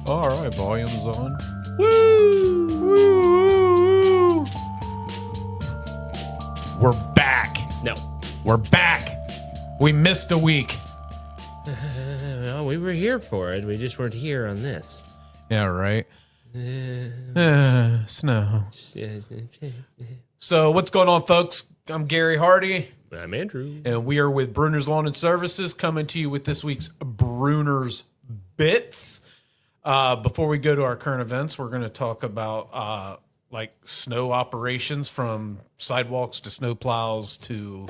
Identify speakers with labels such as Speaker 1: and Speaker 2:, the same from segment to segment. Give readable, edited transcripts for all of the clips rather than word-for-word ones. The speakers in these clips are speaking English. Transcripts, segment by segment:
Speaker 1: All right, volume's on.
Speaker 2: Woo!
Speaker 1: Woo! We're back.
Speaker 2: No.
Speaker 1: We're back. We missed a week.
Speaker 2: Well, we were here for it. We just weren't here on this.
Speaker 1: Yeah, right. Snow. So what's going on, folks? I'm Gary Hardy.
Speaker 2: I'm Andrew.
Speaker 1: And we are with Brunner's Lawn and Services, coming to you with this week's Brunner's Bits. Before we go to our current events, we're going to talk about like snow operations, from sidewalks to snow plows to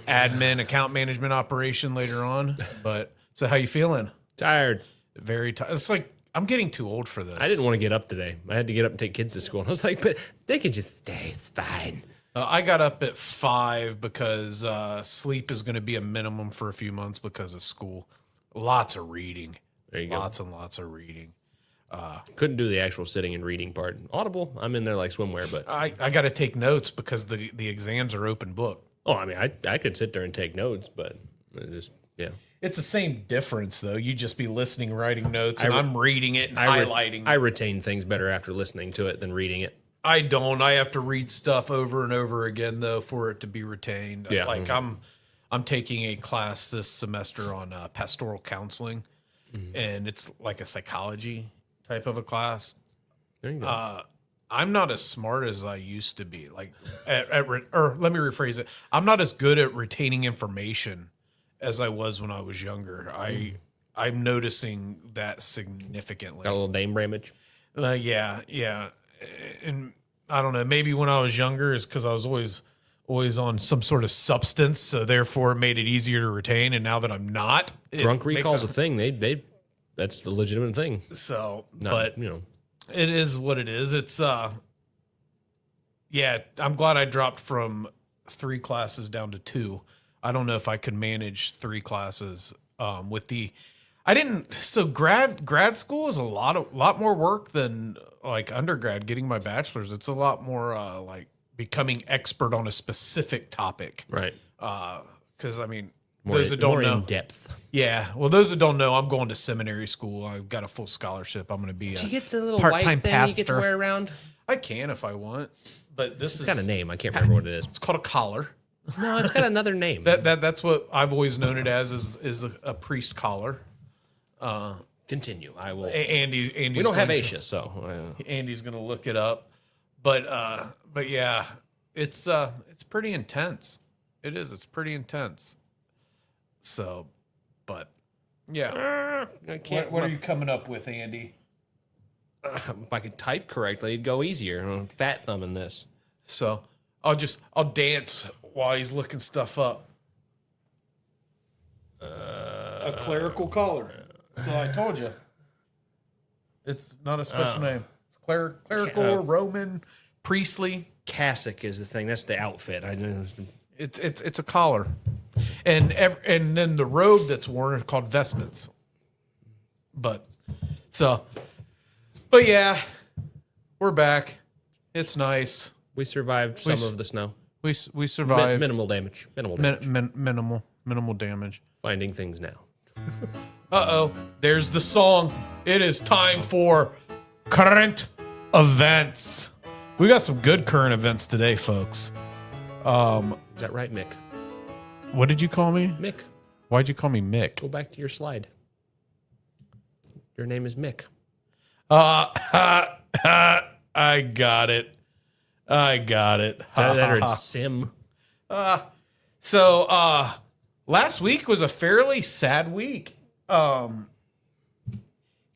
Speaker 1: admin, account management operation later on. But so how you feeling?
Speaker 2: Tired.
Speaker 1: Very tired. It's like I'm getting too old for this.
Speaker 2: I didn't want to get up today. I had to get up and take kids to school. And I was like, but they could just stay. It's fine.
Speaker 1: I got up at 5 because sleep is going to be a minimum for a few months because of school. Lots of reading.
Speaker 2: There you go.
Speaker 1: Lots and lots of reading.
Speaker 2: Couldn't do the actual sitting and reading part. Audible, I'm in there like swimwear, but
Speaker 1: I got to take notes because the exams are open book.
Speaker 2: oh, I mean, I could sit there and take notes, but it just yeah.
Speaker 1: It's the same difference, though. You just be listening, writing notes, and I'm reading it and highlighting.
Speaker 2: I retain things better after listening to it than reading it.
Speaker 1: I don't. I have to read stuff over and over again, though, for it to be retained.
Speaker 2: Yeah.
Speaker 1: Like I'm taking a class this semester on pastoral counseling, and it's like a psychology type of a class.
Speaker 2: There you go.
Speaker 1: I'm not as smart as I used to be. Like, or let me rephrase it. I'm not as good at retaining information as I was when I was younger. I'm noticing that significantly.
Speaker 2: Got a little name damage.
Speaker 1: Yeah. And I don't know, maybe when I was younger is because I was always on some sort of substance, so therefore it made it easier to retain. And now that I'm not,
Speaker 2: Drunk recall's a thing. They that's the legitimate thing.
Speaker 1: So,
Speaker 2: Not,
Speaker 1: but
Speaker 2: you know,
Speaker 1: it is what it is. It's yeah, I'm glad I dropped from 3 classes down to 2. I don't know if I could manage 3 classes with the. I didn't. So grad school is a lot more work than like undergrad. Getting my bachelor's, it's a lot more like becoming expert on a specific topic.
Speaker 2: right?
Speaker 1: Because I mean,
Speaker 2: More,
Speaker 1: those that don't
Speaker 2: more
Speaker 1: know,
Speaker 2: in depth.
Speaker 1: yeah. Well, those that don't know, I'm going to seminary school. I've got a full scholarship. I'm going to be
Speaker 2: Did
Speaker 1: a
Speaker 2: you get the little
Speaker 1: part-time
Speaker 2: white thing
Speaker 1: pastor.
Speaker 2: you get to wear around?
Speaker 1: I can if I want, but this is
Speaker 2: It's got a name. I can't remember what it is.
Speaker 1: It's called a collar.
Speaker 2: No, it's got another name.
Speaker 1: That's what I've always known it as is a priest collar.
Speaker 2: Continue. I will.
Speaker 1: Andy's
Speaker 2: We don't have
Speaker 1: going
Speaker 2: Asia, so
Speaker 1: Andy's gonna look it up, but yeah, it's pretty intense. It is. It's pretty intense. So, but yeah.
Speaker 2: I can't.
Speaker 1: What are you coming up with, Andy?
Speaker 2: If I could type correctly, it'd go easier. I'm fat thumbing this.
Speaker 1: So I'll dance while he's looking stuff up. A clerical collar. So I told you, it's not a special name. It's clerical, Roman, priestly.
Speaker 2: Cassock is the thing. That's the outfit. I know.
Speaker 1: It's a collar, and then the robe that's worn is called vestments. But yeah, we're back. It's nice.
Speaker 2: We survived some of the snow.
Speaker 1: We survived.
Speaker 2: Minimal damage. Minimal damage.
Speaker 1: Minimal damage.
Speaker 2: Finding things now.
Speaker 1: Uh-oh, there's the song. It is time for current events. We got some good current events today, folks.
Speaker 2: Is that right, Mick?
Speaker 1: What did you call me?
Speaker 2: Mick.
Speaker 1: Why'd you call me Mick?
Speaker 2: Go back to your slide. Your name is Mick.
Speaker 1: I got it.
Speaker 2: That or it's Sim.
Speaker 1: So last week was a fairly sad week.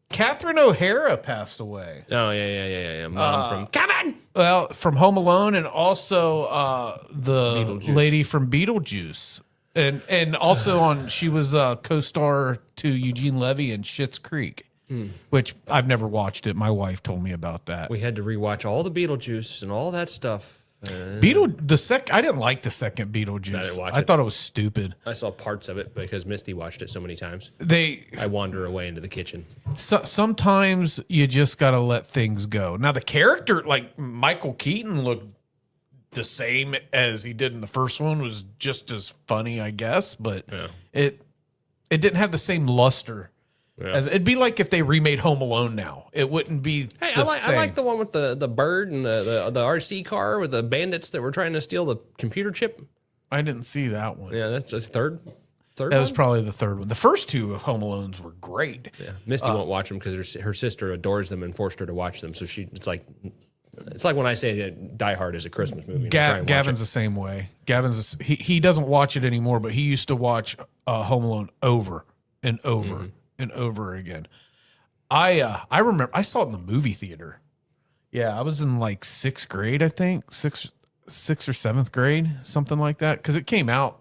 Speaker 1: Catherine O'Hara passed away.
Speaker 2: Oh, yeah. Mom from Kevin.
Speaker 1: Well, from Home Alone, and also the
Speaker 2: Beetlejuice.
Speaker 1: lady from Beetlejuice. And also she was a co-star to Eugene Levy in Schitt's Creek, which I've never watched it. My wife told me about that.
Speaker 2: We had to rewatch all the Beetlejuice and all that stuff.
Speaker 1: I didn't like the second Beetlejuice.
Speaker 2: I didn't watch
Speaker 1: I
Speaker 2: it.
Speaker 1: thought it was stupid.
Speaker 2: I saw parts of it because Misty watched it so many times.
Speaker 1: I
Speaker 2: wander away into the kitchen.
Speaker 1: sometimes you just got to let things go. Now the character, like Michael Keaton, looked the same as he did in the first one, was just as funny, I guess, but
Speaker 2: Yeah.
Speaker 1: it didn't have the same luster As it'd be like if they remade Home Alone now. It wouldn't be
Speaker 2: Hey,
Speaker 1: the
Speaker 2: I
Speaker 1: same.
Speaker 2: like the one with the bird and the RC car with the bandits that were trying to steal the computer chip.
Speaker 1: I didn't see that one.
Speaker 2: Yeah, that's a third.
Speaker 1: That was probably the third one. The first two of Home Alones were great.
Speaker 2: Yeah, Misty won't watch them because her sister adores them and forced her to watch them. So it's like when I say that Die Hard is a Christmas movie. And I try and watch
Speaker 1: Gavin's
Speaker 2: it.
Speaker 1: the same way. He doesn't watch it anymore, but he used to watch Home Alone over and over and over again. I remember I saw it in the movie theater. Yeah, I was in like sixth grade, I think sixth or seventh grade, something like that, because it came out.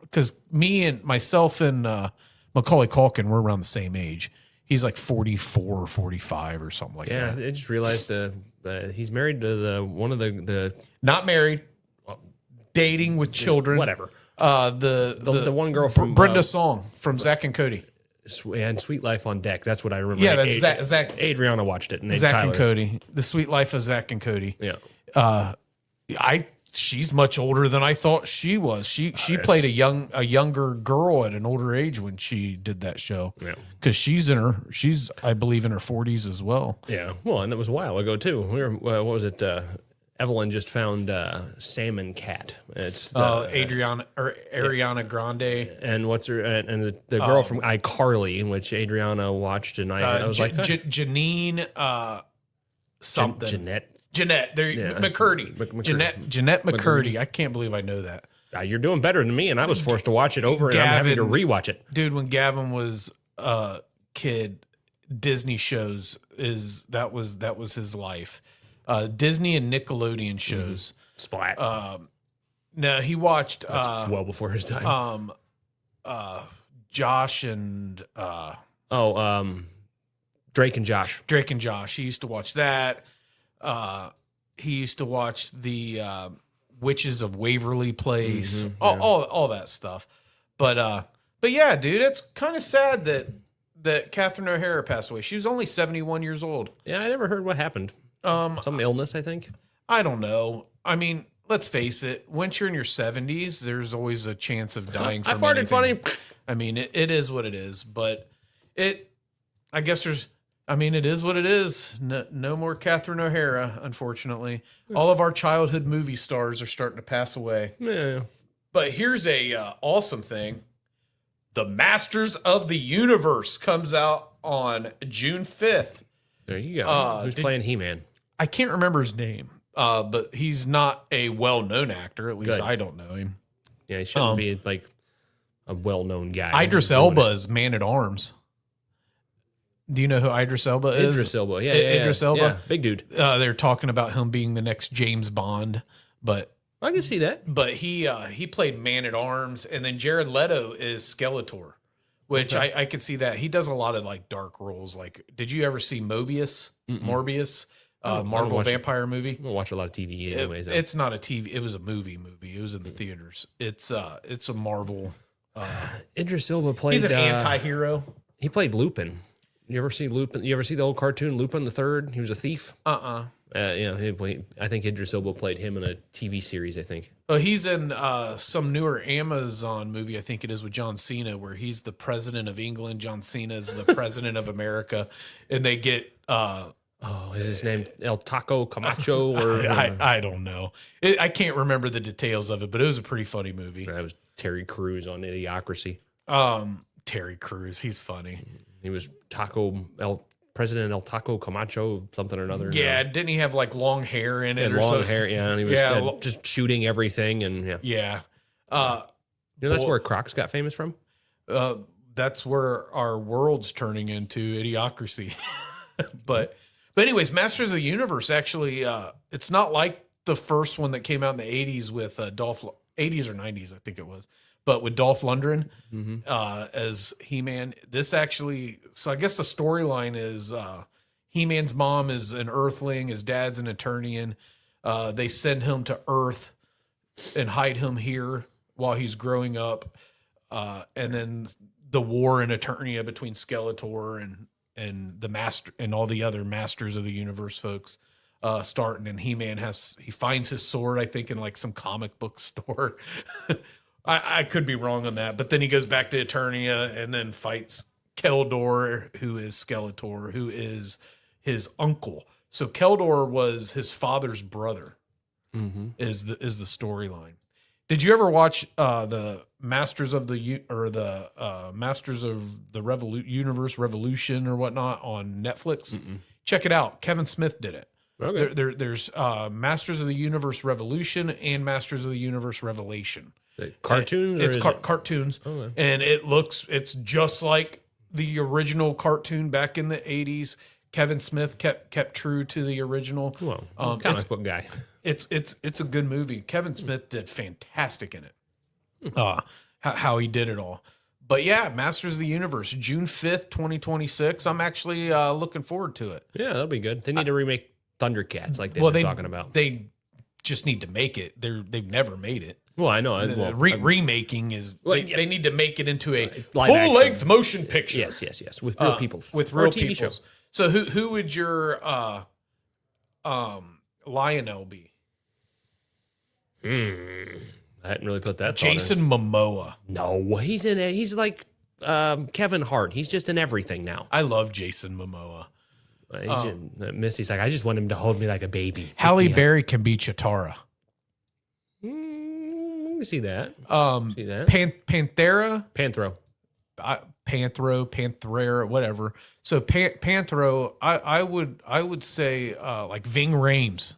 Speaker 1: Because myself and Macaulay Culkin were around the same age. He's like 44 or 45 or something like that.
Speaker 2: Yeah, I just realized he's married to one of the
Speaker 1: Not married, dating with children.
Speaker 2: whatever.
Speaker 1: The
Speaker 2: one girl from
Speaker 1: Brenda Song from Zach and Cody.
Speaker 2: And Sweet Life on Deck. That's what I remember.
Speaker 1: Yeah, that's Zach.
Speaker 2: Adriana watched it. And
Speaker 1: Zach
Speaker 2: Tyler.
Speaker 1: and Cody. The Sweet Life of Zach and Cody.
Speaker 2: Yeah.
Speaker 1: She's much older than I thought she was. She played a younger girl at an older age when she did that show.
Speaker 2: Yeah.
Speaker 1: Because she's I believe in her 40s as well.
Speaker 2: Yeah. Well, and that was a while ago too. We were what was it? Evelyn just found Salmon Cat. It's
Speaker 1: Ariana Grande.
Speaker 2: And what's her and the girl from iCarly, which Adriana watched, and I was like
Speaker 1: Janine something. Jeanette, McCurdy. Jeanette McCurdy. I can't believe I know that.
Speaker 2: You're doing better than me, and I was forced to watch it over, and I'm having to rewatch it.
Speaker 1: Dude, when Gavin was a kid, Disney shows that was his life. Disney and Nickelodeon shows.
Speaker 2: Splat.
Speaker 1: No, he watched
Speaker 2: well before his time.
Speaker 1: Josh and
Speaker 2: Drake and Josh.
Speaker 1: He used to watch that. He used to watch the Witches of Waverly Place, all that stuff. But yeah, dude, it's kind of sad that Catherine O'Hara passed away. She was only 71 years old.
Speaker 2: Yeah, I never heard what happened. Some illness, I think.
Speaker 1: I don't know. I mean, let's face it. Once you're in your 70s, there's always a chance of dying from
Speaker 2: I farted
Speaker 1: anything.
Speaker 2: funny.
Speaker 1: I mean, it is what it is. But I guess it is what it is. No more Catherine O'Hara, unfortunately. All of our childhood movie stars are starting to pass away.
Speaker 2: Yeah.
Speaker 1: But here's a awesome thing. The Masters of the Universe comes out on June 5th.
Speaker 2: There you go. Who's playing He-Man?
Speaker 1: I can't remember his name, but he's not a well-known actor. At least
Speaker 2: Good.
Speaker 1: I don't know him.
Speaker 2: Yeah, he shouldn't be like a well-known guy.
Speaker 1: Idris Elba is Man-at-Arms. Do you know who Idris Elba is?
Speaker 2: Idris Elba, yeah.
Speaker 1: Idris Elba?
Speaker 2: Yeah, big dude.
Speaker 1: They're talking about him being the next James Bond, but
Speaker 2: I can see that.
Speaker 1: But he played Man-at-Arms, and then Jared Leto is Skeletor, which I could see that. He does a lot of like dark roles. Like, did you ever see Morbius? Marvel vampire movie?
Speaker 2: I don't watch a lot of TV anyways.
Speaker 1: It's not a TV. It was a movie. It was in the theaters. It's a Marvel.
Speaker 2: Idris Elba played.
Speaker 1: He's an anti-hero.
Speaker 2: He played Lupin. You ever see Lupin? You ever see the old cartoon Lupin the Third? He was a thief. Yeah, I think Idris Elba played him in a TV series. I think.
Speaker 1: Oh, he's in some newer Amazon movie. I think it is with John Cena, where he's the president of England. John Cena is the president of America, and they get.
Speaker 2: Is his name El Taco Camacho? Or
Speaker 1: I don't know. I can't remember the details of it, but it was a pretty funny movie.
Speaker 2: That was Terry Crews on Idiocracy.
Speaker 1: Terry Crews, he's funny.
Speaker 2: He was President El Taco Camacho, something or another.
Speaker 1: Yeah, didn't he have like long hair in it?
Speaker 2: And
Speaker 1: or
Speaker 2: long
Speaker 1: something?
Speaker 2: hair, yeah. And he was just shooting everything, and yeah.
Speaker 1: Yeah.
Speaker 2: That's where Crocs got famous from?
Speaker 1: That's where our world's turning into Idiocracy. But anyways, Masters of the Universe, actually, it's not like the first one that came out in the 80s with 80s or 90s, I think it was. But with Dolph Lundgren as He-Man, this actually, so I guess the storyline is He-Man's mom is an Earthling, his dad's an Eternian. They send him to Earth and hide him here while he's growing up. And then the war in Eternia between Skeletor and the master and all the other Masters of the Universe folks starting. And He-Man he finds his sword, I think, in like some comic book store. I could be wrong on that, but then he goes back to Eternia and then fights Keldor, who is Skeletor, who is his uncle. So Keldor was his father's brother. Is the storyline. Did you ever watch the Masters of the Universe Revolution or whatnot on Netflix? Check it out. Kevin Smith did it.
Speaker 2: Okay.
Speaker 1: There's Masters of the Universe Revolution and Masters of the Universe Revelation.
Speaker 2: Cartoons?
Speaker 1: It's cartoons, and it's just like the original cartoon back in the 80s. Kevin Smith kept true to the original.
Speaker 2: Well, comic book guy.
Speaker 1: It's a good movie. Kevin Smith did fantastic in it. How he did it all. But yeah, Masters of the Universe, June 5th, 2026. I'm actually looking forward to it.
Speaker 2: Yeah, that'll be good. They need to remake Thundercats like they've been talking about.
Speaker 1: They just need to make it. They've never made it.
Speaker 2: Well, I know.
Speaker 1: Remaking is they need to make it into a
Speaker 2: Live action.
Speaker 1: full-length motion picture.
Speaker 2: Yes, with real people.
Speaker 1: With
Speaker 2: Or
Speaker 1: real
Speaker 2: a TV
Speaker 1: people.
Speaker 2: show.
Speaker 1: So who would your Lionel be?
Speaker 2: I hadn't really put that.
Speaker 1: Jason Momoa.
Speaker 2: No, he's in it. He's like Kevin Hart. He's just in everything now.
Speaker 1: I love Jason Momoa.
Speaker 2: Missy's like, I just want him to hold me like a baby.
Speaker 1: Halle Berry can be Chitara.
Speaker 2: Let me see that. See that.
Speaker 1: Panthera.
Speaker 2: Panthro.
Speaker 1: Panthera, whatever. So Panthro, I would say like Ving Rhames.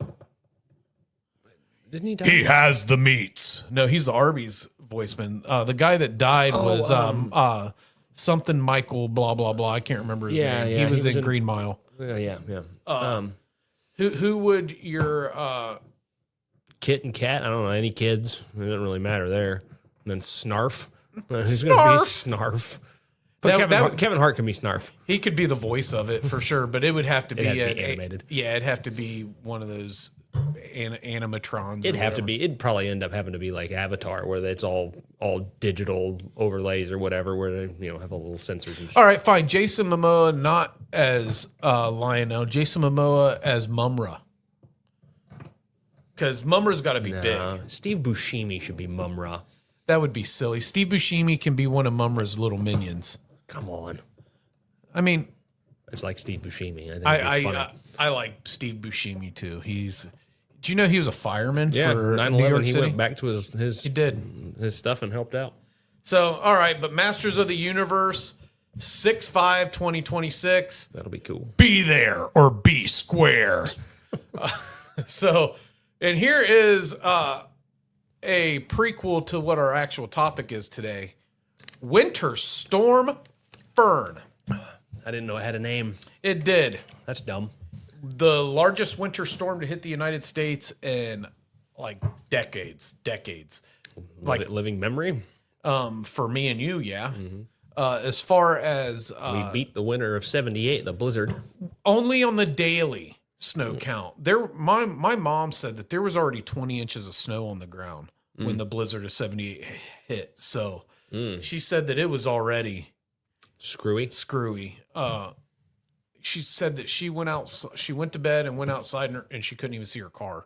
Speaker 2: Didn't he die?
Speaker 1: He has the meats. No, he's the Arby's voiceman. The guy that died was something Michael blah blah blah. I can't remember his name.
Speaker 2: Yeah,
Speaker 1: he was in Green Mile.
Speaker 2: Yeah.
Speaker 1: Who would your
Speaker 2: Kit and Kat? I don't know any kids. It doesn't really matter there. And then Snarf. Who's going to be Snarf? But Kevin Hart can be Snarf.
Speaker 1: He could be the voice of it for sure, but it would have to be,
Speaker 2: animated.
Speaker 1: It'd have to be one of those animatrons.
Speaker 2: It'd probably end up having to be like Avatar, where it's all digital overlays or whatever, where they have a little sensors and shit.
Speaker 1: All right, fine. Jason Momoa not as Lionel. Jason Momoa as Mumra. Because Mumra's got to be big.
Speaker 2: Steve Buscemi should be Mumra.
Speaker 1: That would be silly. Steve Buscemi can be one of Mumra's little minions.
Speaker 2: Come on.
Speaker 1: I mean,
Speaker 2: it's like Steve Buscemi. I think
Speaker 1: I like Steve Buscemi too. Do you know he was a fireman for
Speaker 2: 9/11?
Speaker 1: New York
Speaker 2: He
Speaker 1: City?
Speaker 2: went back to his
Speaker 1: He did
Speaker 2: his stuff and helped out.
Speaker 1: So, all right, but Masters of the Universe, 6/5/2026.
Speaker 2: That'll be cool.
Speaker 1: Be there or be square. And here is a prequel to what our actual topic is today. Winter Storm Fern.
Speaker 2: I didn't know it had a name.
Speaker 1: It did.
Speaker 2: That's dumb.
Speaker 1: The largest winter storm to hit the United States in like decades. Like
Speaker 2: living memory.
Speaker 1: For me and you, yeah. As far as
Speaker 2: we beat the winter of '78, the blizzard.
Speaker 1: Only on the daily snow count. My mom said that there was already 20 inches of snow on the ground when the blizzard of '78 hit. So she said that it was already
Speaker 2: screwy.
Speaker 1: She said that she went to bed and went outside and she couldn't even see her car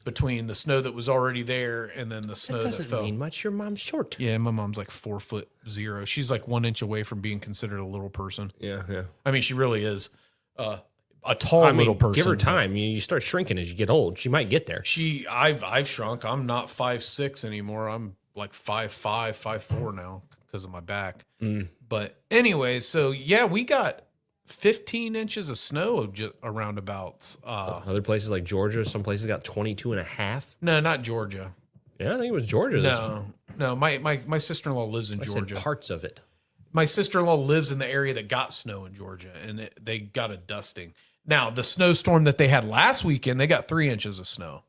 Speaker 1: between the snow that was already there and then the snow that fell.
Speaker 2: That doesn't mean much. Your mom's short.
Speaker 1: Yeah, my mom's like 4'0". She's like 1 inch away from being considered a little person.
Speaker 2: Yeah.
Speaker 1: I mean, she really is a tall little person.
Speaker 2: Give her time. You start shrinking as you get old. She might get there.
Speaker 1: I've shrunk. I'm not 5'6" anymore. I'm like 5'5", 5'4" now because of my back. But anyway, so yeah, we got 15 inches of snow around about.
Speaker 2: Other places like Georgia, some places got 22 and a half.
Speaker 1: No, not Georgia.
Speaker 2: Yeah, I think it was Georgia.
Speaker 1: No. My sister-in-law lives in Georgia.
Speaker 2: Said parts of it.
Speaker 1: My sister-in-law lives in the area that got snow in Georgia, and they got a dusting. Now, the snowstorm that they had last weekend, they got 3 inches of snow.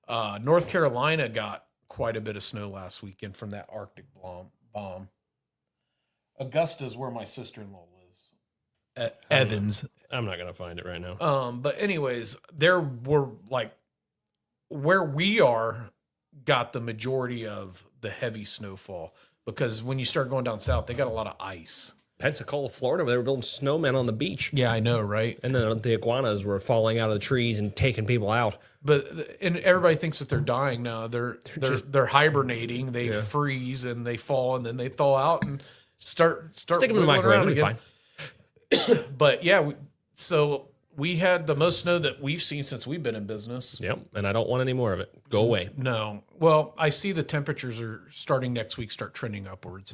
Speaker 1: North Carolina got quite a bit of snow last weekend from that Arctic bomb. Augusta's where my sister-in-law lives. At Evans.
Speaker 2: I'm not going to find it right now.
Speaker 1: But anyways, there were like where we are got the majority of the heavy snowfall because when you start going down south, they got a lot of ice.
Speaker 2: Pensacola, Florida, where they were building snowmen on the beach.
Speaker 1: Yeah, I know, right?
Speaker 2: And then the iguanas were falling out of the trees and taking people out.
Speaker 1: And everybody thinks that they're dying now. They're hibernating. They freeze and they fall and then they thaw out and start
Speaker 2: stick them in the microwave. It'll be fine.
Speaker 1: But yeah, so we had the most snow that we've seen since we've been in business.
Speaker 2: Yep, and I don't want any more of it. Go away.
Speaker 1: No. Well, I see the temperatures are starting next week, start trending upwards.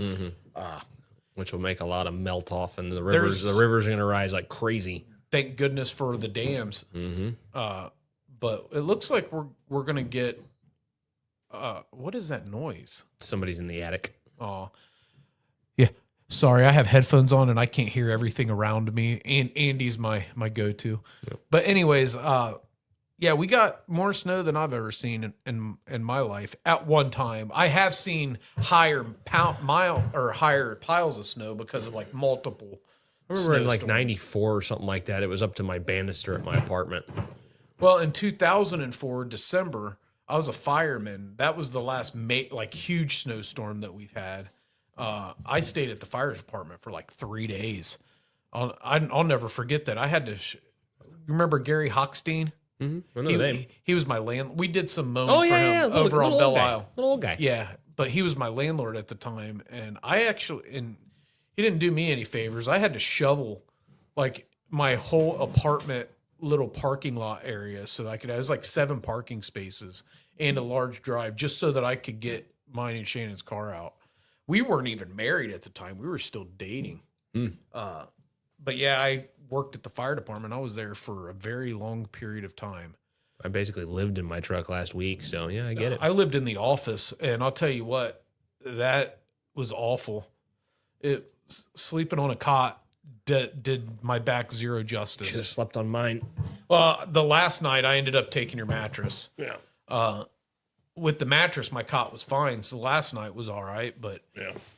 Speaker 2: Which will make a lot of melt off, and the rivers are going to rise like crazy.
Speaker 1: Thank goodness for the dams. But it looks like we're going to get, what is that noise?
Speaker 2: Somebody's in the attic.
Speaker 1: Oh, yeah. Sorry, I have headphones on and I can't hear everything around me. And Andy's my go-to. Yep. But anyways, yeah, we got more snow than I've ever seen in my life at one time. I have seen higher piles of snow because of like multiple.
Speaker 2: I remember in like 94 or something like that, it was up to my banister at my apartment.
Speaker 1: Well, in 2004, December, I was a fireman. That was the last huge snowstorm that we've had. I stayed at the fire department for like 3 days. I'll never forget that. I had to. Remember Gary Hochstein?
Speaker 2: Mm-hmm. I know the name.
Speaker 1: He was my landlord. We did some mowing for him over on Belle Isle.
Speaker 2: Little old guy.
Speaker 1: Yeah, but he was my landlord at the time, and he didn't do me any favors. I had to shovel like my whole apartment little parking lot area so that it was like 7 parking spaces and a large drive just so that I could get mine and Shannon's car out. We weren't even married at the time. We were still dating. But yeah, I worked at the fire department. I was there for a very long period of time.
Speaker 2: I basically lived in my truck last week, so yeah, I get it.
Speaker 1: I lived in the office, and I'll tell you what, that was awful. Sleeping on a cot did my back zero justice.
Speaker 2: Should have slept on mine.
Speaker 1: Well, the last night I ended up taking your mattress.
Speaker 2: Yeah.
Speaker 1: With the mattress, my cot was fine. So last night was all right, but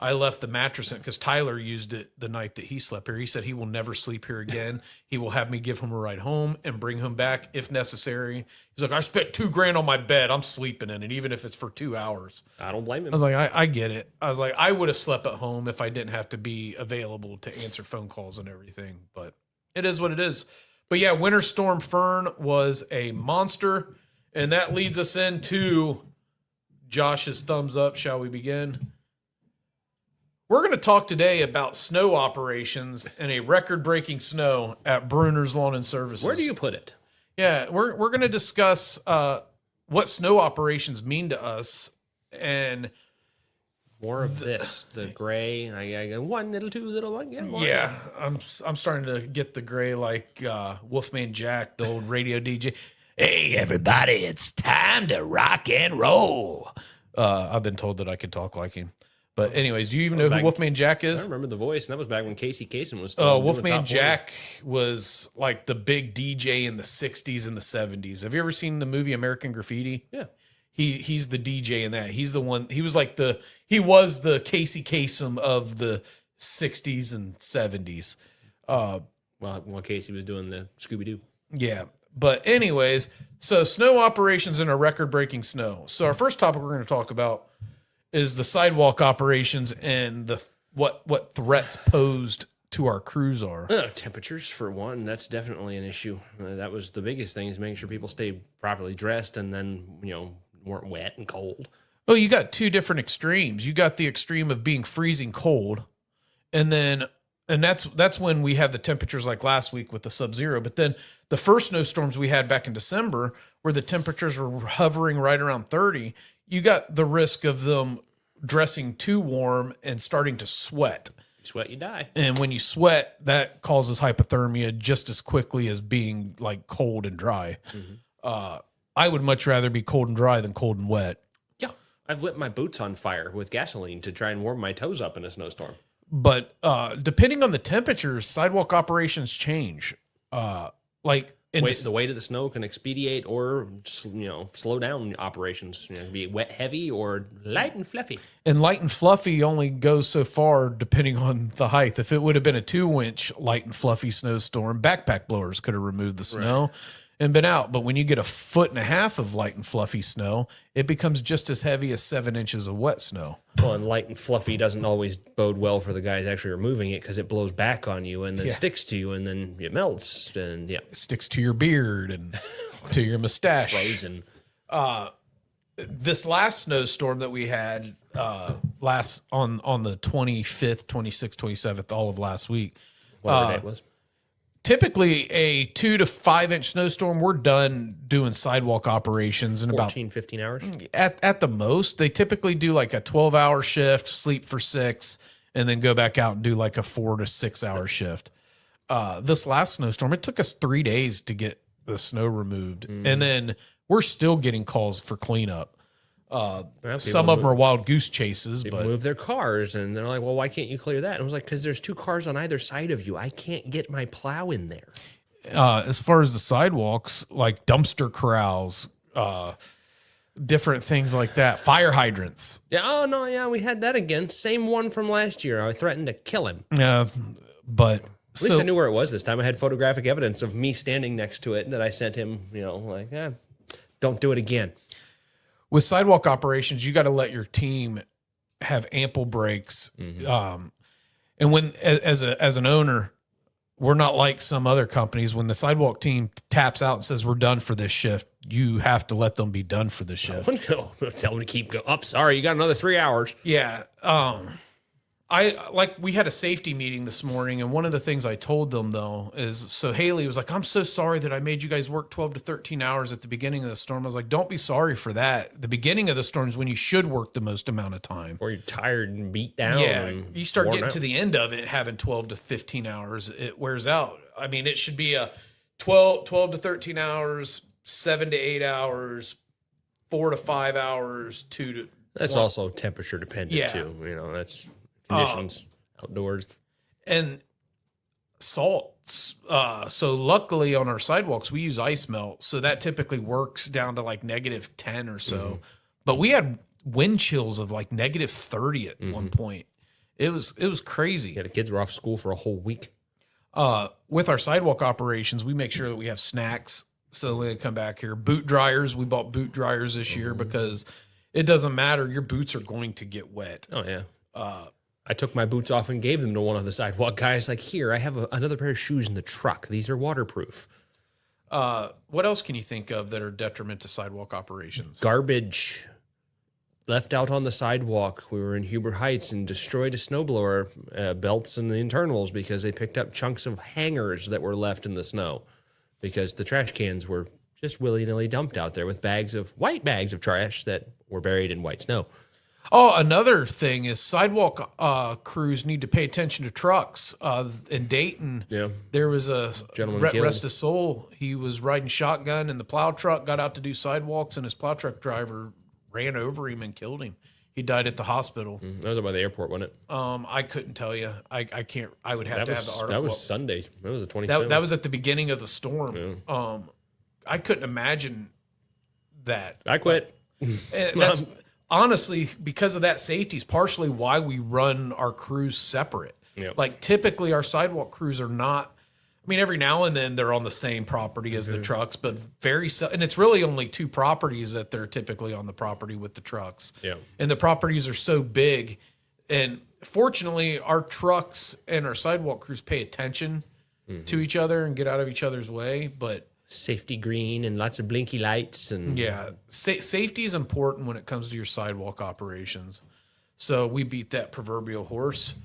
Speaker 1: I left the mattress in because Tyler used it the night that he slept here. He said he will never sleep here again. He will have me give him a ride home and bring him back if necessary. He's like, I spent $2,000 on my bed. I'm sleeping in it, even if it's for 2 hours.
Speaker 2: I don't blame him.
Speaker 1: I was like, I get it. I was like, I would have slept at home if I didn't have to be available to answer phone calls and everything. But it is what it is. But yeah, Winter Storm Fern was a monster. And that leads us into Josh's thumbs up. Shall we begin? We're going to talk today about snow operations and a record-breaking snow at Brunner's Lawn and Services.
Speaker 2: Where do you put it?
Speaker 1: Yeah, we're going to discuss what snow operations mean to us and
Speaker 2: more of this. The gray. I got 1 little, 2 little, 1 get more.
Speaker 1: Yeah, I'm starting to get the gray like Wolfman Jack, the old radio DJ. Hey, everybody, it's time to rock and roll. I've been told that I could talk like him. But anyways, do you even know who Wolfman Jack is?
Speaker 2: I remember the voice, and that was back when Casey Kasem was still
Speaker 1: Wolfman Jack was like the big DJ in the 60s and the 70s. Have you ever seen the movie American Graffiti?
Speaker 2: Yeah.
Speaker 1: He's the DJ in that. He's the one. He was the Casey Kasem of the 60s and 70s.
Speaker 2: While Casey was doing the Scooby-Doo.
Speaker 1: Yeah. But anyways, so snow operations and a record-breaking snow. So our first topic we're going to talk about is the sidewalk operations and what threats posed to our crews are.
Speaker 2: Temperatures, for one, that's definitely an issue. That was the biggest thing, is making sure people stay properly dressed and then, weren't wet and cold.
Speaker 1: Oh, you got 2 different extremes. You got the extreme of being freezing cold, and that's when we have the temperatures like last week with the sub-zero. But then the first snowstorms we had back in December, where the temperatures were hovering right around 30, you got the risk of them dressing too warm and starting to sweat.
Speaker 2: You sweat, you die.
Speaker 1: And when you sweat, that causes hypothermia just as quickly as being like cold and dry. Mm-hmm. I would much rather be cold and dry than cold and wet.
Speaker 2: Yeah. I've lit my boots on fire with gasoline to try and warm my toes up in a snowstorm.
Speaker 1: But depending on the temperatures, sidewalk operations change. The
Speaker 2: weight of the snow can expedite or slow down operations. It can be wet, heavy, or light and fluffy.
Speaker 1: And light and fluffy only goes so far depending on the height. If it would have been a 2-inch light and fluffy snowstorm, backpack blowers could have removed the snow and been out. But when you get 1.5 feet of light and fluffy snow, it becomes just as heavy as 7 inches of wet snow.
Speaker 2: Well, and light and fluffy doesn't always bode well for the guys actually removing it, because it blows back on you and then sticks to you and then it melts and it
Speaker 1: sticks to your beard and to your mustache.
Speaker 2: Frozen.
Speaker 1: This last snowstorm that we had last on the 25th, 26th, 27th, all of last week.
Speaker 2: Whatever day it was.
Speaker 1: typically a 2 to 5 inch snowstorm, we're done doing sidewalk operations in about
Speaker 2: 15 hours.
Speaker 1: At the most. They typically do like a 12-hour shift, sleep for 6, and then go back out and do like a 4 to 6 hour shift. This last snowstorm, it took us 3 days to get the snow removed, and then we're still getting calls for cleanup. Some of them are wild goose chases,
Speaker 2: People
Speaker 1: but
Speaker 2: move their cars, and they're like, "Well, why can't you clear that?" And I was like, "Because there's 2 cars on either side of you. I can't get my plow in there."
Speaker 1: as far as the sidewalks, like dumpster corrals, different things like that, fire hydrants.
Speaker 2: Yeah. Oh no. Yeah, we had that again. Same one from last year. I threatened to kill him.
Speaker 1: Yeah, but
Speaker 2: At least I knew where it was this time. I had photographic evidence of me standing next to it that I sent him. Like, don't do it again.
Speaker 1: with sidewalk operations, you got to let your team have ample breaks. And when, as an owner, we're not like some other companies. When the sidewalk team taps out and says we're done for this shift, you have to let them be done for the shift.
Speaker 2: Tell them to keep going. Up. Sorry, you got another 3 hours.
Speaker 1: Yeah. We had a safety meeting this morning, and one of the things I told them though is, so Haley was like, "I'm so sorry that I made you guys work 12 to 13 hours at the beginning of the storm." I was like, "Don't be sorry for that. The beginning of the storm is when you should work the most amount of time.
Speaker 2: Or you're tired and beat down.
Speaker 1: Yeah,
Speaker 2: and
Speaker 1: you start
Speaker 2: worn
Speaker 1: getting
Speaker 2: out.
Speaker 1: to the end of it, having 12 to 15 hours, it wears out. I mean, it should be a 12 to 13 hours, 7 to 8 hours, 4 to 5 hours, 2 to...
Speaker 2: That's also temperature dependent too. That's conditions outdoors.
Speaker 1: And salts. So luckily on our sidewalks, we use ice melt. So that typically works down to like -10 or so. But we had wind chills of like -30 at one point. It was crazy.
Speaker 2: Yeah, the kids were off school for a whole week.
Speaker 1: With our sidewalk operations, we make sure that we have snacks. So when they come back here, boot dryers, we bought boot dryers this year because it doesn't matter. Your boots are going to get wet.
Speaker 2: Oh yeah. I took my boots off and gave them to one of the sidewalk guys. Like, here, I have another pair of shoes in the truck. These are waterproof.
Speaker 1: What else can you think of that are detriment to sidewalk operations?
Speaker 2: Garbage left out on the sidewalk. We were in Huber Heights and destroyed a snowblower belts and the internals because they picked up chunks of hangers that were left in the snow because the trash cans were just willy-nilly dumped out there with white bags of trash that were buried in white snow.
Speaker 1: Oh, another thing is sidewalk crews need to pay attention to trucks. In Dayton, there was a
Speaker 2: gentleman killed.
Speaker 1: Rest his soul. He was riding shotgun, and the plow truck got out to do sidewalks, and his plow truck driver ran over him and killed him. He died at the hospital.
Speaker 2: That was up by the airport, wasn't it?
Speaker 1: I couldn't tell you. I can't. I would have to have the article.
Speaker 2: That was Sunday. That was the 25th.
Speaker 1: That was at the beginning of the storm. Yeah. I couldn't imagine that.
Speaker 2: I quit.
Speaker 1: And that's honestly, because of that safety is partially why we run our crews separate.
Speaker 2: Yep.
Speaker 1: Like typically our sidewalk crews are not, I mean, every now and then they're on the same property as the trucks, but and it's really only 2 properties that they're typically on the property with the trucks.
Speaker 2: Yeah.
Speaker 1: And the properties are so big. And fortunately our trucks and our sidewalk crews pay attention to each other and get out of each other's way. But
Speaker 2: safety green and lots of blinky lights and
Speaker 1: safety is important when it comes to your sidewalk operations. So we beat that proverbial horse.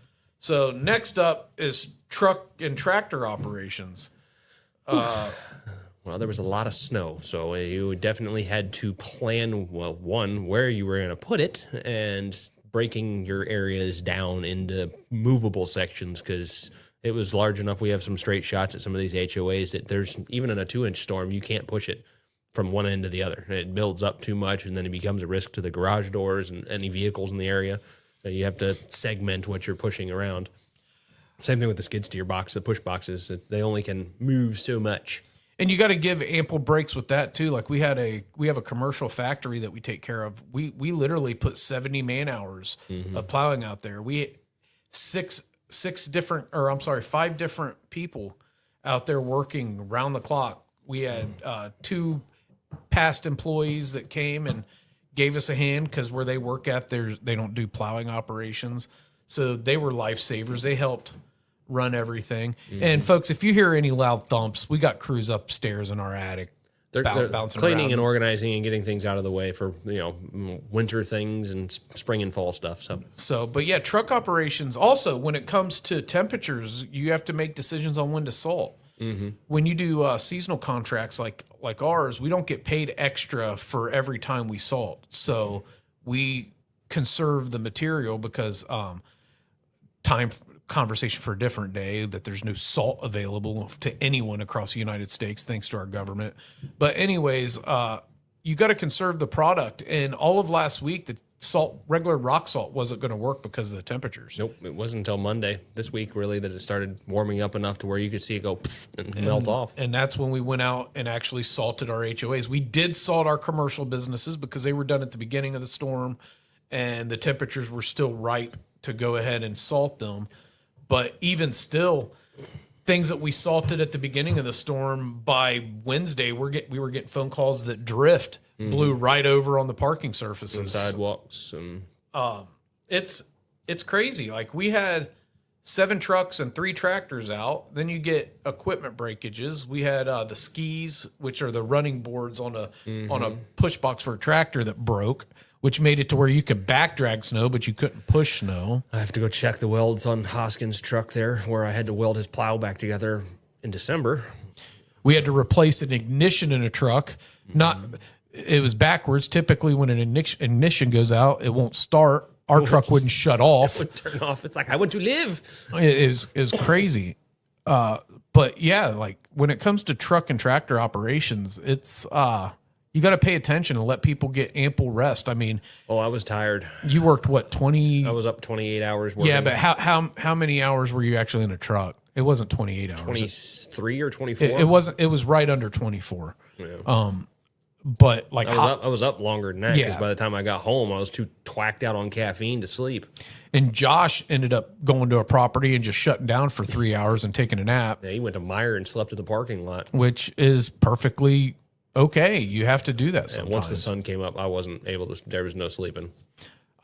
Speaker 1: So next up is truck and tractor operations.
Speaker 2: Well, there was a lot of snow, so you definitely had to plan, one, where you were going to put it and breaking your areas down into movable sections because it was large enough. We have some straight shots at some of these HOAs that there's, even in a 2-inch storm, you can't push it from one end to the other. It builds up too much, and then it becomes a risk to the garage doors and any vehicles in the area. So you have to segment what you're pushing around. Same thing with the skid steer box, the push boxes. They only can move so much.
Speaker 1: And you got to give ample breaks with that too. Like we have a commercial factory that we take care of. We literally put 70 man hours of plowing out there. We 5 different people out there working round the clock. We had 2 past employees that came and gave us a hand because where they work at, they don't do plowing operations. So they were lifesavers. They helped run everything. And folks, if you hear any loud thumps, we got crews upstairs in our attic.
Speaker 2: They're
Speaker 1: bouncing
Speaker 2: cleaning
Speaker 1: around.
Speaker 2: and organizing and getting things out of the way for winter things and spring and fall stuff.
Speaker 1: But yeah, truck operations. Also, when it comes to temperatures, you have to make decisions on when to salt. When you do seasonal contracts like ours, we don't get paid extra for every time we salt. So we conserve the material because conversation for a different day, that there's no salt available to anyone across the United States thanks to our government. But anyways, you got to conserve the product. And all of last week, the regular rock salt wasn't going to work because of the temperatures.
Speaker 2: Nope, it wasn't until Monday this week really that it started warming up enough to where you could see it go and melt off.
Speaker 1: And that's when we went out and actually salted our HOAs. We did salt our commercial businesses because they were done at the beginning of the storm and the temperatures were still right to go ahead and salt them. But even still, things that we salted at the beginning of the storm, by Wednesday, we were getting phone calls that drift blew right over on the parking surfaces
Speaker 2: and sidewalks. And
Speaker 1: it's crazy. Like, we had 7 trucks and 3 tractors out. Then you get equipment breakages. We had the skis, which are the running boards on a push box for a tractor, that broke, which made it to where you could back drag snow, but you couldn't push snow.
Speaker 2: I have to go check the welds on Hoskins' truck there, where I had to weld his plow back together in December.
Speaker 1: We had to replace an ignition in a truck. It was backwards. Typically, when an ignition goes out, it won't start. Our truck wouldn't shut off.
Speaker 2: It would turn off. It's like, I want to live.
Speaker 1: It was crazy. But yeah, like, when it comes to truck and tractor operations, it's you got to pay attention and let people get ample rest. I mean,
Speaker 2: I was tired.
Speaker 1: You worked what, 20?
Speaker 2: I was up 28 hours working.
Speaker 1: Yeah, but how many hours were you actually in a truck? It wasn't 28 hours.
Speaker 2: 23 or 24.
Speaker 1: It wasn't. It was right under 24.
Speaker 2: Yeah.
Speaker 1: But like,
Speaker 2: I was up longer than that because
Speaker 1: Yeah.
Speaker 2: by the time I got home, I was too twacked out on caffeine to sleep.
Speaker 1: and Josh ended up going to a property and just shutting down for 3 hours and taking a nap,
Speaker 2: Yeah, he went to Meyer and slept in the parking lot.
Speaker 1: which is perfectly okay. You have to do that
Speaker 2: And
Speaker 1: sometimes.
Speaker 2: once the sun came up, I wasn't able to. There was no sleeping.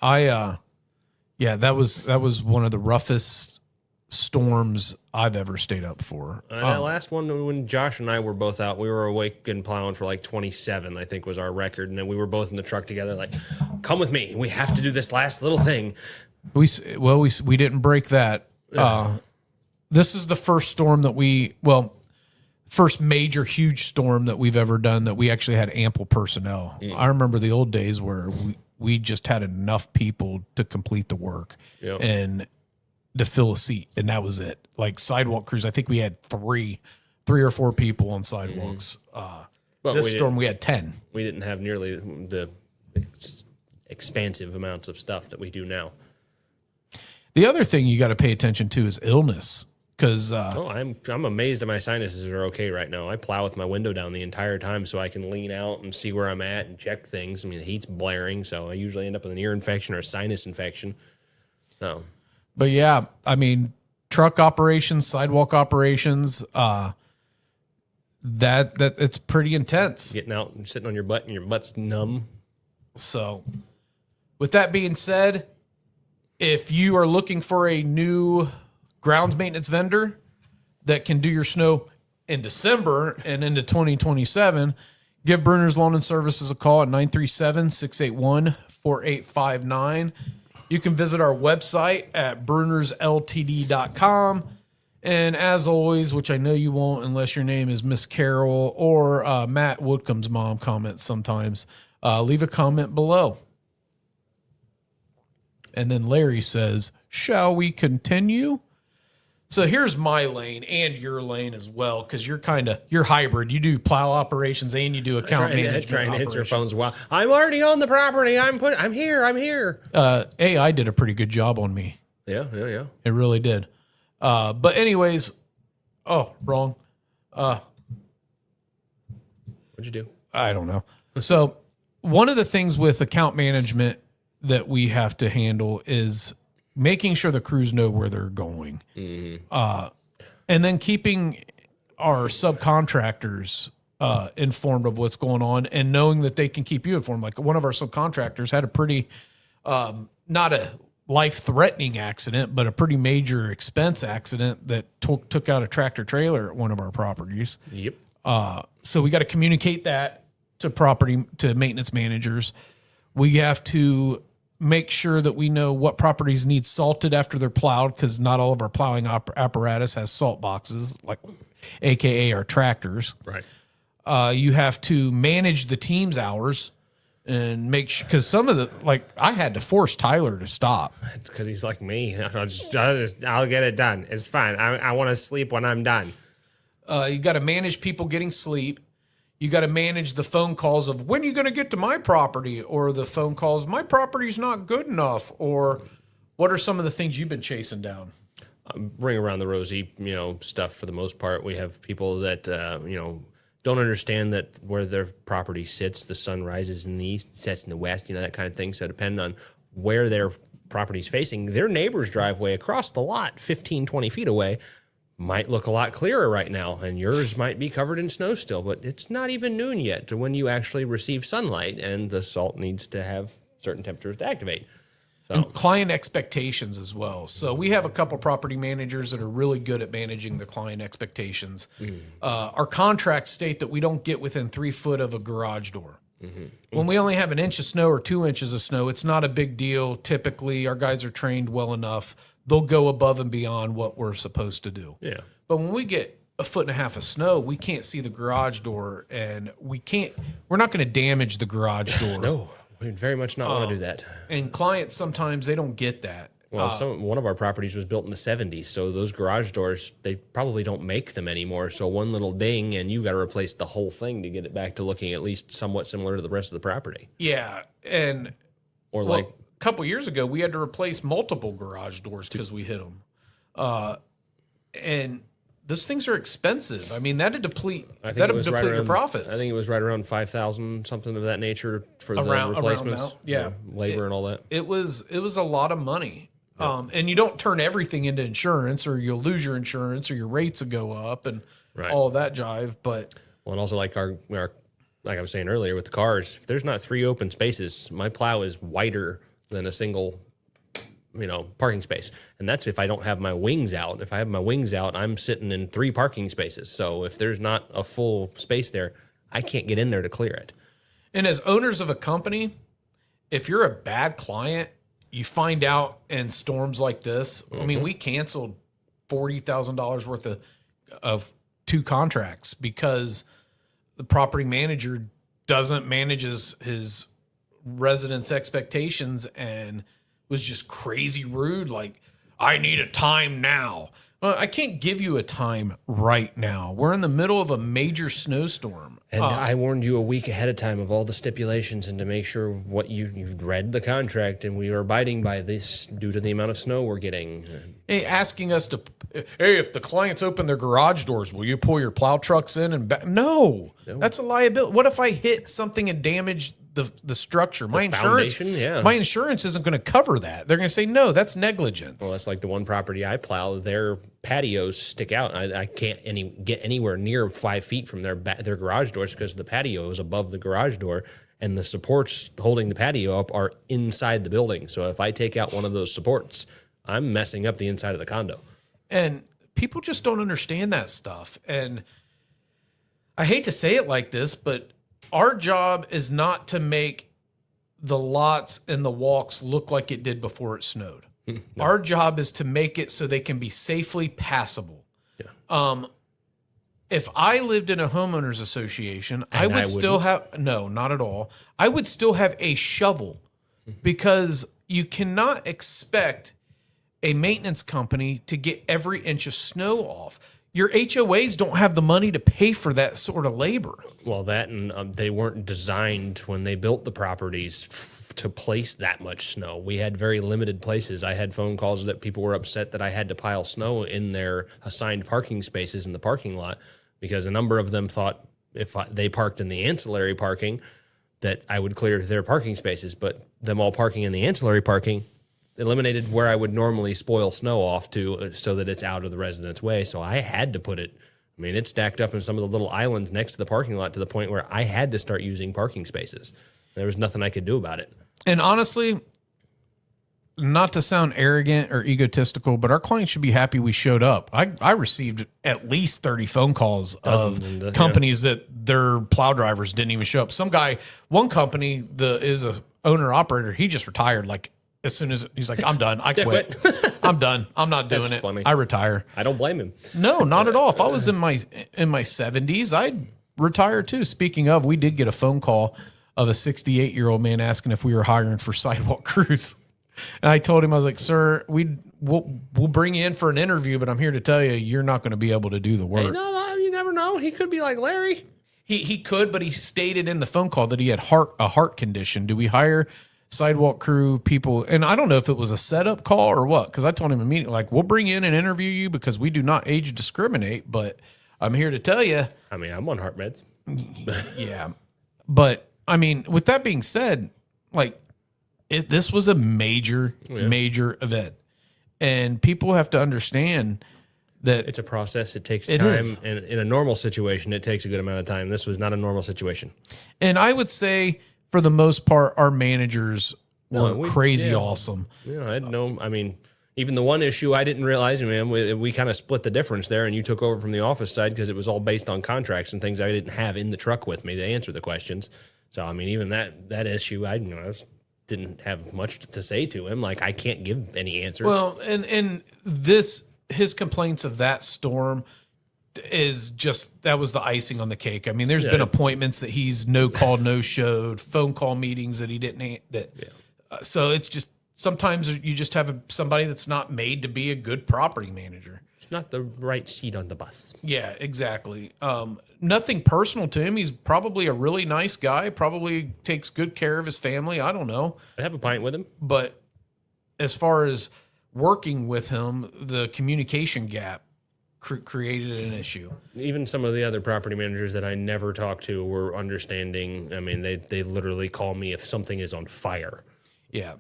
Speaker 1: Yeah, that was one of the roughest storms I've ever stayed up for.
Speaker 2: That last one, when Josh and I were both out, we were awake and plowing for like 27, I think was our record. And then we were both in the truck together, like, come with me. We have to do this last little thing.
Speaker 1: We didn't break that. This is the first storm that first major huge storm that we've ever done that we actually had ample personnel. I remember the old days where we just had enough people to complete the work and to fill a seat, and that was it. Like sidewalk crews, I think we had three or four people on sidewalks.
Speaker 2: But
Speaker 1: This storm we had 10.
Speaker 2: We didn't have nearly the expansive amounts of stuff that we do now.
Speaker 1: The other thing you got to pay attention to is illness, because
Speaker 2: I'm amazed that my sinuses are okay right now. I plow with my window down the entire time so I can lean out and see where I'm at and check things. I mean, the heat's blaring, so I usually end up with an ear infection or a sinus infection. So,
Speaker 1: but yeah, I mean, truck operations, sidewalk operations, that it's pretty intense.
Speaker 2: getting out and sitting on your butt and your butt's numb.
Speaker 1: So, with that being said, if you are looking for a new grounds maintenance vendor that can do your snow in December and into 2027, give Brunner's Lawn and Services a call at 937-681-4859. You can visit our website at brunnersltd.com. And as always, which I know you won't unless your name is Miss Carol or Matt Woodcomb's mom comments sometimes, leave a comment below. And then Larry says, shall we continue? So here's my lane and your lane as well, because you're hybrid. You do plow operations and you do account management.
Speaker 2: Trying to answer phones while I'm already on the property. I'm here.
Speaker 1: AI did a pretty good job on me.
Speaker 2: Yeah.
Speaker 1: It really did. But anyways, wrong.
Speaker 2: What'd you do?
Speaker 1: I don't know. So one of the things with account management that we have to handle is making sure the crews know where they're going. Mm-hmm. And then keeping our subcontractors informed of what's going on and knowing that they can keep you informed. Like one of our subcontractors had a pretty, not a life-threatening accident, but a pretty major expense accident that took out a tractor trailer at one of our properties.
Speaker 2: Yep.
Speaker 1: So we got to communicate that to maintenance managers. We have to make sure that we know what properties need salted after they're plowed, because not all of our plowing apparatus has salt boxes, like AKA our tractors.
Speaker 2: Right.
Speaker 1: You have to manage the team's hours and make sure, because some of the, like, I had to force Tyler to stop.
Speaker 2: Because he's like me. I'll get it done. It's fine. I want to sleep when I'm done.
Speaker 1: You got to manage people getting sleep. You got to manage the phone calls of, when are you going to get to my property? Or the phone calls, my property's not good enough. Or what are some of the things you've been chasing down?
Speaker 2: Ring around the rosy, stuff for the most part. We have people that, don't understand that where their property sits, the sun rises in the east, sets in the west, that kind of thing. So depending on where their property's facing, their neighbor's driveway across the lot, 15, 20 feet away, might look a lot clearer right now, and yours might be covered in snow still, but it's not even noon yet to when you actually receive sunlight, and the salt needs to have certain temperatures to activate. So.
Speaker 1: And client expectations as well. So we have a couple property managers that are really good at managing the client expectations. Our contracts state that we don't get within 3 foot of a garage door. When we only have an inch of snow or 2 inches of snow, it's not a big deal. Typically, our guys are trained well enough. They'll go above and beyond what we're supposed to do.
Speaker 2: Yeah.
Speaker 1: But when we get 1.5 feet of snow, we can't see the garage door, and we're not going to damage the garage door.
Speaker 2: No, we very much not want to do that.
Speaker 1: And clients, sometimes they don't get that.
Speaker 2: Well, one of our properties was built in the 70s, so those garage doors, they probably don't make them anymore. So one little ding, and you got to replace the whole thing to get it back to looking at least somewhat similar to the rest of the property.
Speaker 1: Yeah, and
Speaker 2: or
Speaker 1: a couple years ago, we had to replace multiple garage doors because we hit them. And those things are expensive. I mean, that'd deplete your profits.
Speaker 2: I think it was right around 5,000, something of that nature for the replacements. Labor and all that.
Speaker 1: It was a lot of money. Yeah. And you don't turn everything into insurance, or you'll lose your insurance, or your rates will go up, and all of that jive. But
Speaker 2: and also like our like I was saying earlier with the cars, if there's not 3 open spaces, my plow is wider than a single parking space. And that's if I don't have my wings out. If I have my wings out, I'm sitting in 3 parking spaces. So if there's not a full space there, I can't get in there to clear it.
Speaker 1: And as owners of a company, if you're a bad client, you find out in storms like this. I mean, we canceled $40,000 worth of 2 contracts because the property manager doesn't manage his residents' expectations and was just crazy rude. Like, I need a time now. Well, I can't give you a time right now. We're in the middle of a major snowstorm.
Speaker 2: And I warned you a week ahead of time of all the stipulations and to make sure what you've read the contract, and we are abiding by this due to the amount of snow we're getting.
Speaker 1: Hey, asking us to, hey, if the clients open their garage doors, will you pull your plow trucks in and back? No, that's a liability. What if I hit something and damage the structure? My insurance isn't going to cover that. They're going to say, no, that's negligence.
Speaker 2: Well, that's like the one property I plow. Their patios stick out. I can't get anywhere near 5 feet from their garage doors because the patio is above the garage door, and the supports holding the patio up are inside the building. So if I take out one of those supports, I'm messing up the inside of the condo.
Speaker 1: And people just don't understand that stuff. And I hate to say it like this, but our job is not to make the lots and the walks look like it did before it snowed. No. Our job is to make it so they can be safely passable. Yeah. If I lived in a homeowners association, I would still have, no, not at all. I would still have a shovel because you cannot expect a maintenance company to get every inch of snow off. Your HOAs don't have the money to pay for that sort of labor.
Speaker 2: Well, that and they weren't designed when they built the properties to place that much snow. We had very limited places. I had phone calls that people were upset that I had to pile snow in their assigned parking spaces in the parking lot because a number of them thought if they parked in the ancillary parking that I would clear their parking spaces, but them all parking in the ancillary parking eliminated where I would normally spoil snow off to so that it's out of the resident's way. So I had to put it, I mean, it stacked up in some of the little islands next to the parking lot to the point where I had to start using parking spaces. There was nothing I could do about it.
Speaker 1: And honestly, not to sound arrogant or egotistical, but our clients should be happy we showed up. I received at least 30 phone calls of companies that their plow drivers didn't even show up. One company, is a owner operator. He just retired. Like as soon as he's like, I'm done. I quit. I'm done. I'm not doing it.
Speaker 2: Funny.
Speaker 1: I retire.
Speaker 2: I don't blame him.
Speaker 1: No, not at all. If I was in my 70s, I'd retire too. Speaking of, we did get a phone call of a 68-year-old man asking if we were hiring for sidewalk crews. And I told him, I was like, sir, we'll bring you in for an interview, but I'm here to tell you, you're not going to be able to do the work.
Speaker 2: Hey, no, you never know. He could be like Larry.
Speaker 1: He could, but he stated in the phone call that he had a heart condition. Do we hire sidewalk crew people? And I don't know if it was a setup call or what, because I told him immediately, like, we'll bring you in and interview you because we do not age discriminate, but I'm here to tell you.
Speaker 2: I mean, I'm on heart meds.
Speaker 1: Yeah. But, I mean, with that being said, like, this was a major event. And people have to understand that
Speaker 2: it's a process. It takes time. And in a normal situation, it takes a good amount of time. This was not a normal situation.
Speaker 1: And I would say, for the most part, our managers were crazy awesome.
Speaker 2: I mean, even the one issue I didn't realize, man, we kind of split the difference there, and you took over from the office side because it was all based on contracts and things I didn't have in the truck with me to answer the questions. So, I mean, even that issue, I didn't have much to say to him. Like, I can't give any answers.
Speaker 1: Well, and his complaints of that storm is just, that was the icing on the cake. I mean, there's been appointments that he's no showed, phone call meetings that he didn't, so it's just, sometimes you just have somebody that's not made to be a good property manager.
Speaker 2: It's not the right seat on the bus.
Speaker 1: Yeah, exactly. Nothing personal to him. He's probably a really nice guy, probably takes good care of his family. I don't know.
Speaker 2: I'd have a pint with him.
Speaker 1: But as far as working with him, the communication gap created an issue.
Speaker 2: Even some of the other property managers that I never talked to were understanding. I mean, they literally call me if something is on fire.
Speaker 1: Yeah.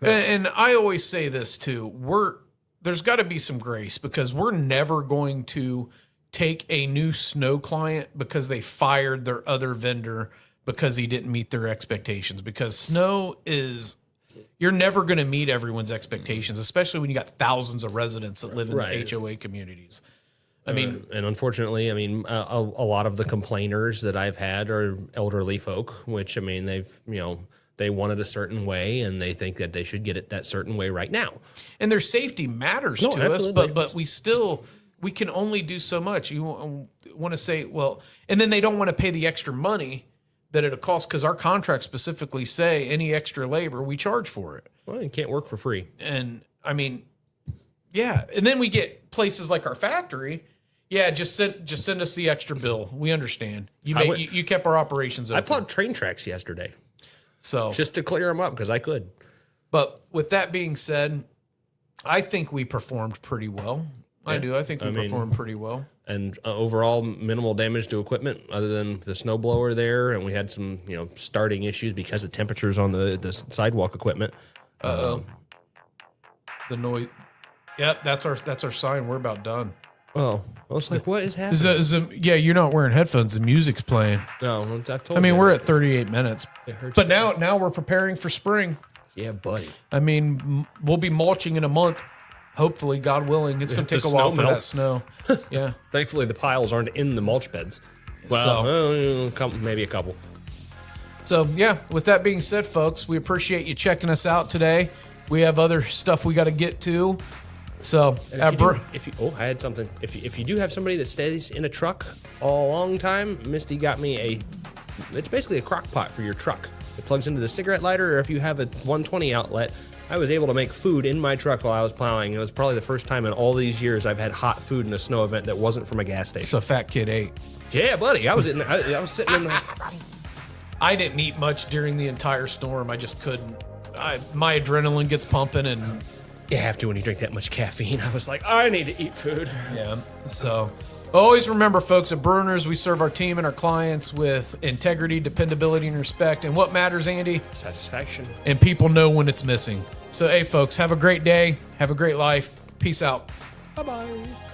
Speaker 2: And
Speaker 1: I always say this too. There's got to be some grace, because we're never going to take a new snow client because they fired their other vendor because he didn't meet their expectations. Because snow is, you're never going to meet everyone's expectations, especially when you got thousands of residents that live in the HOA communities. I mean,
Speaker 2: and unfortunately, I mean, a lot of the complainers that I've had are elderly folk, which, I mean, they want it a certain way, and they think that they should get it that certain way right now.
Speaker 1: And their safety matters to
Speaker 2: absolutely.
Speaker 1: us, but we can only do so much. You want to say, well, and then they don't want to pay the extra money that it'll cost, because our contracts specifically say any extra labor, we charge for it.
Speaker 2: Well, you can't work for free.
Speaker 1: And I mean, yeah. And then we get places like our factory. Yeah, just send us the extra bill. We understand. You kept our operations open.
Speaker 2: I plowed train tracks yesterday.
Speaker 1: So
Speaker 2: just to clear them up, because I could.
Speaker 1: But with that being said, I think we performed pretty well. Yeah. I do. I think we performed pretty well.
Speaker 2: And overall, minimal damage to equipment other than the snowblower there. And we had some, starting issues because of temperatures on the sidewalk equipment.
Speaker 1: The noise. Yep, that's our sign. We're about done.
Speaker 2: Oh, I was like, what is happening?
Speaker 1: Yeah, you're not wearing headphones. The music's playing.
Speaker 2: No, I've told
Speaker 1: I mean,
Speaker 2: you.
Speaker 1: we're at 38 minutes.
Speaker 2: It hurts.
Speaker 1: But now we're preparing for spring.
Speaker 2: Yeah, buddy.
Speaker 1: I mean, we'll be mulching in a month. Hopefully, God willing. It's going to take a while for that snow. Yeah.
Speaker 2: Thankfully, the piles aren't in the mulch beds. Well, maybe a couple.
Speaker 1: So, yeah, with that being said, folks, we appreciate you checking us out today. We have other stuff we got to get to. So,
Speaker 2: I had something. If you do have somebody that stays in a truck a long time, Misty got me it's basically a crock pot for your truck. It plugs into the cigarette lighter, or if you have a 120 outlet, I was able to make food in my truck while I was plowing. It was probably the first time in all these years I've had hot food in a snow event that wasn't from a gas station.
Speaker 1: So Fat Kid ate.
Speaker 2: Yeah, buddy. I was sitting in the...
Speaker 1: I didn't eat much during the entire storm. I just couldn't. My adrenaline gets pumping, and...
Speaker 2: You have to when you drink that much caffeine. I was like, I need to eat food.
Speaker 1: Yeah. So always remember, folks, at Brunner's, we serve our team and our clients with integrity, dependability, and respect. And what matters, Andy?
Speaker 2: Satisfaction.
Speaker 1: And people know when it's missing. So, hey, folks, have a great day. Have a great life. Peace out.
Speaker 2: Bye-bye.